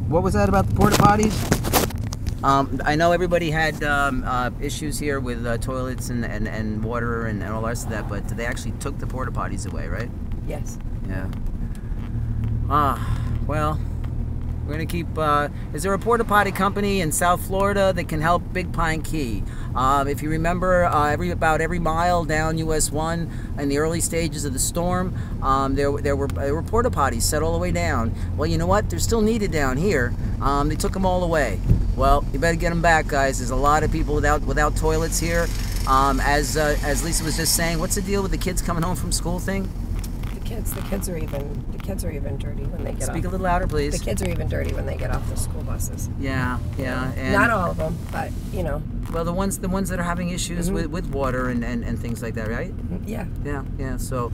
What was that about the porta potties? I know everybody had issues here with toilets and water and all the rest of that, but they actually took the porta potties away, right? Yes. Yeah. Well, we're gonna keep. Is there a porta potty company in South Florida that can help Big Pine Key? If you remember, about every mile down US 1 in the early stages of the storm, there were porta potties set all the way down. Well, you know what? They're still needed down here. They took them all away. Well, you better get them back, guys. There's a lot of people without toilets here. As Lisa was just saying, what's the deal with the kids coming home from school thing? The kids are even dirty when they get off. Speak a little louder, please. The kids are even dirty when they get off the school buses. Yeah. And not all of them, but you know. Well, the ones that are having issues with water and things like that, right? Yeah. So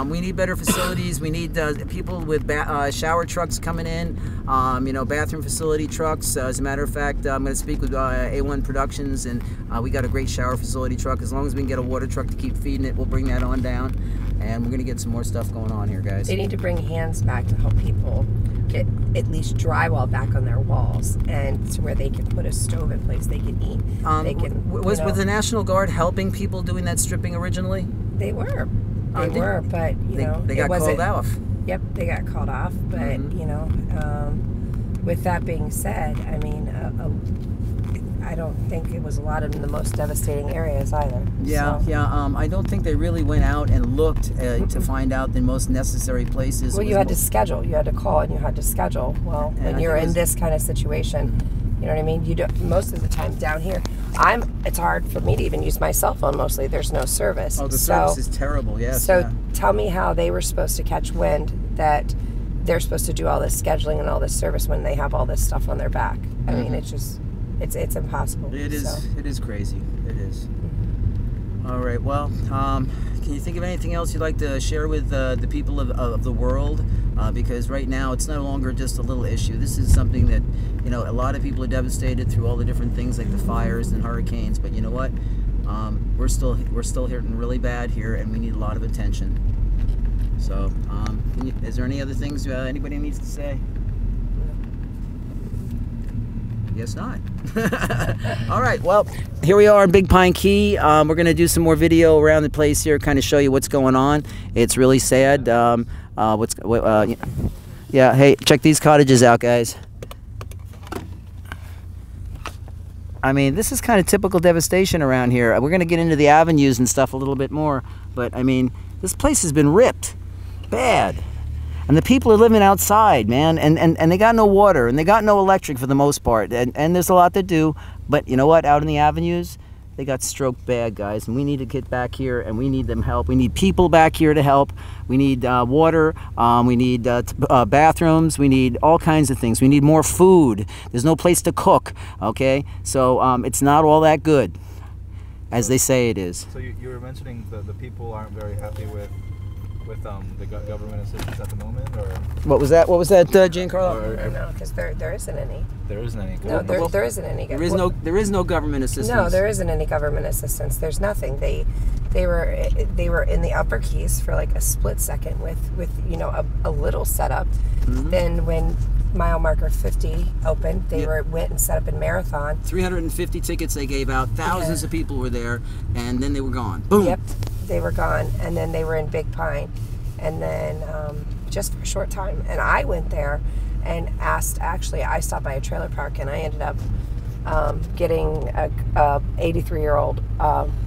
we need better facilities. We need people with shower trucks coming in. Bathroom facility trucks. As a matter of fact, I'm going to speak with A1 Productions, and we got a great shower facility truck. As long as we can get a water truck to keep feeding it, we'll bring that on down. And we're going to get some more stuff going on here, guys. They need to bring hands back to help people get at least drywall back on their walls, and to where they can put a stove in place they can eat. Was the National Guard helping people doing that stripping originally? They were. But they got called off. Yep, they got called off. But with that being said, I mean, I don't think it was a lot in the most devastating areas either. I don't think they really went out and looked to find out the most necessary places. Well, you had to schedule. You had to call and you had to schedule. Well, when you're in this kind of situation, you know what I mean? You don't, most of the time down here, it's hard for me to even use my cell phone mostly. There's no service. Oh, the service is terrible, yes. So tell me how they were supposed to catch wind that they're supposed to do all this scheduling and all this service when they have all this stuff on their back. I mean, it's just... It's impossible. It is. So. It is crazy. It is. All right. Well, can you think of anything else you'd like to share with the people of the world? Because right now it's no longer just a little issue. This is something that a lot of people are devastated through all the different things like the fires and hurricanes. But you know what? We're still hurting really bad here, and we need a lot of attention. So, is there any other things anybody needs to say? Guess not. All right, well, here we are in Big Pine Key. We're going to do some more video around the place here, kind of show you what's going on. It's really sad. Yeah, hey, check these cottages out, guys. I mean, this is kind of typical devastation around here. We're going to get into the avenues and stuff a little bit more, but I mean, this place has been ripped bad. And the people are living outside, man, and they got no water, and they got no electric for the most part, and there's a lot to do, but you know what, out in the avenues, they got stroked bad, guys, and we need to get back here, and we need them help. We need people back here to help. We need water, we need bathrooms, we need all kinds of things. We need more food. There's no place to cook, okay? So it's not all that good, as they say it is. So you were mentioning that the people aren't very happy with the government assistance at the moment, or what was that? What was that, Giancarlo? No, because there isn't any. There isn't any. No, there isn't any. There is no government assistance. No, there isn't any government assistance. There's nothing. They were in the Upper Keys for like a split second with a little setup. Then when mile marker 50 opened, they went and set up in Marathon. 350 tickets they gave out. Thousands of people were there, and then they were gone. Boom. Yep. They were gone, and then they were in Big Pine, and then just for a short time. And I went there and asked. Actually, I stopped by a trailer park, and I ended up getting a 83-year-old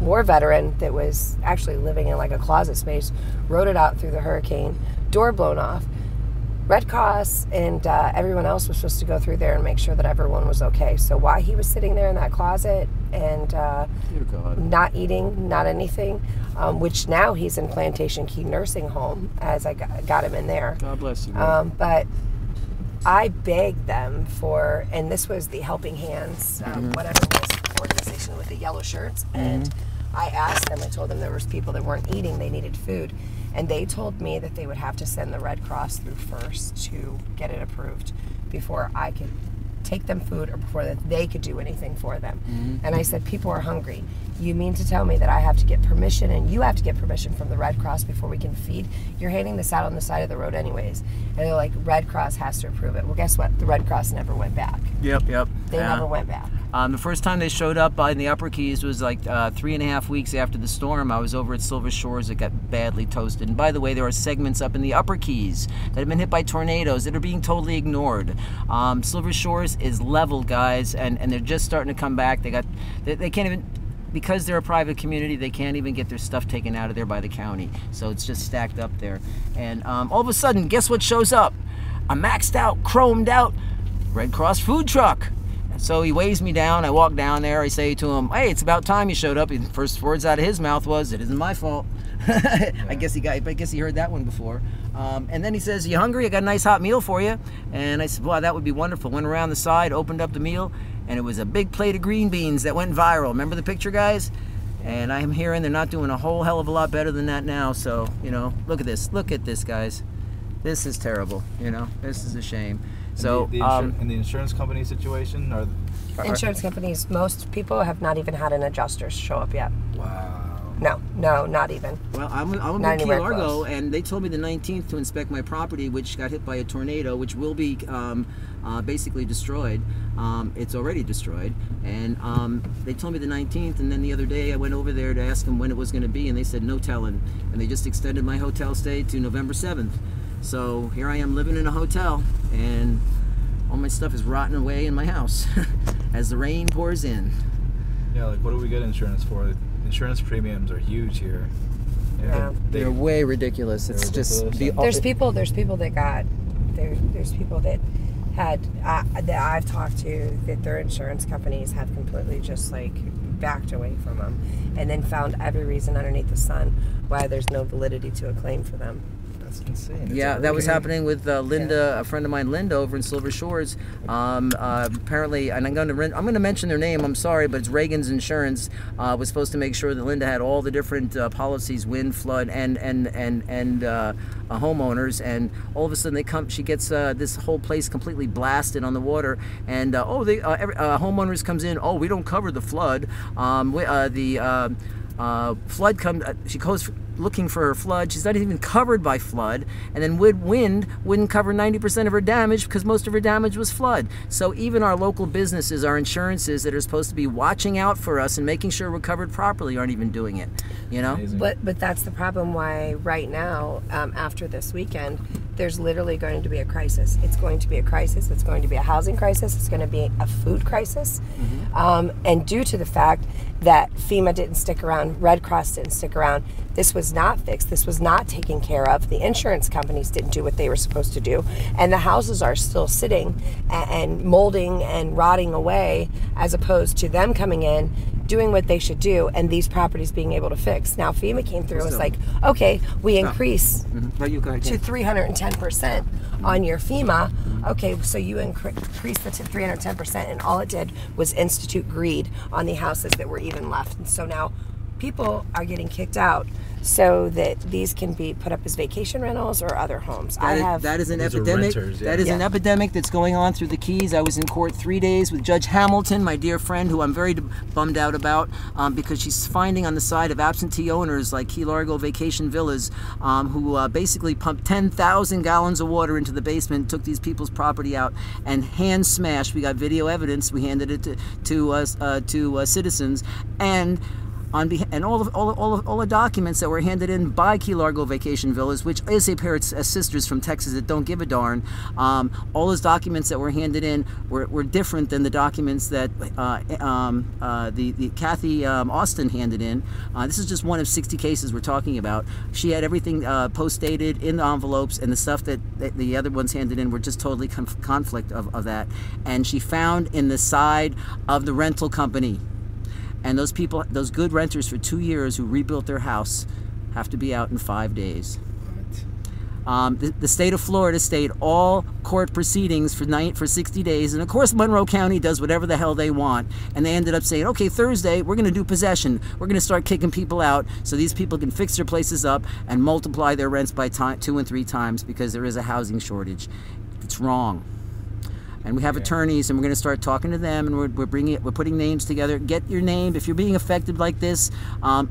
war veteran that was actually living in like a closet space. Rode it out through the hurricane, door blown off. Red Cross and everyone else was supposed to go through there and make sure that everyone was okay. So while he was sitting there in that closet and not eating, not anything, which now he's in Plantation Key Nursing Home as I got him in there. God bless you. But I begged them for, and this was the Helping Hands, whatever it was, organization with the yellow shirts, and I asked them, I told them there was people that weren't eating, they needed food. And they told me that they would have to send the Red Cross through first to get it approved before I could take them food or before that they could do anything for them. And I said, people are hungry. You mean to tell me that I have to get permission and you have to get permission from the Red Cross before we can feed? You're handing this out on the side of the road anyways. And they're like, Red Cross has to approve it. Well, guess what? The Red Cross never went back. Yep. They never went back. The first time they showed up in the Upper Keys was like 3.5 weeks after the storm. I was over at Silver Shores. It got badly toasted. And by the way, there are segments up in the Upper Keys that have been hit by tornadoes that are being totally ignored. Silver Shores is leveled, guys, and they're just starting to come back. They can't even, because they're a private community, they can't even get their stuff taken out of there by the county. So it's just stacked up there. And all of a sudden, guess what shows up? A maxed out, chromed out Red Cross food truck. So he waves me down. I walk down there. I say to him, "Hey, it's about time you showed up." And the first words out of his mouth was, "It isn't my fault." I guess he heard that one before. And then he says, "You hungry? I got a nice hot meal for you." And I said, "Wow, that would be wonderful." Went around the side, opened up the meal, and it was a big plate of green beans that went viral. Remember the picture, guys? And I'm hearing they're not doing a whole hell of a lot better than that now. So, you know, look at this. Look at this, guys. This is terrible. You know, this is a shame. So, and the insurance company situation, or insurance companies, most people have not even had an adjuster show up yet. wow. No, not even. Well, I'm in Key Largo, and they told me the 19th to inspect my property, which got hit by a tornado, which will be basically destroyed. It's already destroyed, and they told me the 19th, and then the other day I went over there to ask them when it was going to be, and they said no telling, and they just extended my hotel stay to November 7th. So here I am living in a hotel, and all my stuff is rotting away in my house as the rain pours in. Yeah, like what do we get insurance for? Insurance premiums are huge here. Yeah. They're way ridiculous. It's just There's people that there's people that had that I've talked to that their insurance companies have completely just like backed away from them, and then found every reason underneath the sun why there's no validity to a claim for them. That's insane. Yeah, that was happening with Linda, a friend of mine, Linda, over in Silver Shores. Apparently, and I'm going to mention their name. I'm sorry, but it's Reagan's Insurance. Was supposed to make sure that Linda had all the different policies, wind, flood, and homeowners. And all of a sudden, she gets this whole place completely blasted on the water. And homeowners comes in. Oh, we don't cover the flood. Flood comes. She goes looking for her flood. She's not even covered by flood. And then wind wouldn't cover 90% of her damage because most of her damage was flood. So even our local businesses, our insurances that are supposed to be watching out for us and making sure we're covered properly aren't even doing it. You know. Amazing. But that's the problem. Why right now, after this weekend, there's literally going to be a crisis. It's going to be a crisis. It's going to be a housing crisis. It's going to be a food crisis. And due to the fact that FEMA didn't stick around, Red Cross didn't stick around, this was not fixed. This was not taken care of. The insurance companies didn't do what they were supposed to do. And the houses are still sitting and molding and rotting away, as opposed to them coming in, doing what they should do, and these properties being able to fix. Now FEMA came through and was like, okay, we increase to 310% on your FEMA. Okay, so you increased the 310%, and all it did was institute greed on the houses that were even left. And so now people are getting kicked out so that these can be put up as vacation rentals or other homes. That is an These are epidemic. renters, yeah. That is an epidemic that's going on through the Keys. I was in court 3 days with Judge Hamilton, my dear friend, who I'm very bummed out about because she's finding on the side of absentee owners like Key Largo Vacation Villas who basically pumped 10,000 gallons of water into the basement, took these people's property out, and hand smashed. We got video evidence. We handed it to citizens, and all the documents that were handed in by Key Largo Vacation Villas, which is a pair of sisters from Texas that don't give a darn. All those documents that were handed in were different than the documents that the Kathy Austin handed in. This is just one of 60 cases we're talking about. She had everything post-dated in the envelopes, and the stuff that the other ones handed in were just totally conflict of that. And she found in the side of the rental company. And those people, those good renters for 2 years who rebuilt their house, have to be out in 5 days. The state of Florida stayed all court proceedings for 60 days. And of course, Monroe County does whatever the hell they want. And they ended up saying, okay, Thursday, we're going to do possession. We're going to start kicking people out so these people can fix their places up and multiply their rents by 2 and 3 times because there is a housing shortage. It's wrong. And we have attorneys, and we're going to start talking to them, and we're putting names together. Get your name if you're being affected like this.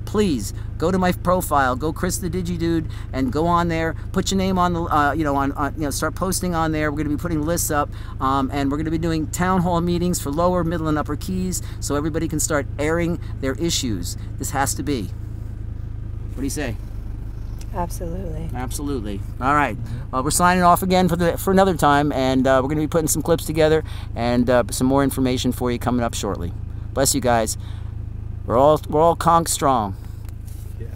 Please go to my profile, go Chris the DigiDude, and go on there. Put your name on the start posting on there. We're going to be putting lists up, and we're going to be doing town hall meetings for Lower, Middle, and Upper Keys, so everybody can start airing their issues. This has to be. What do you say? Absolutely. Absolutely. All right. Well, we're signing off again for another time, and we're going to be putting some clips together and some more information for you coming up shortly. Bless you guys. We're all conch strong. Yeah.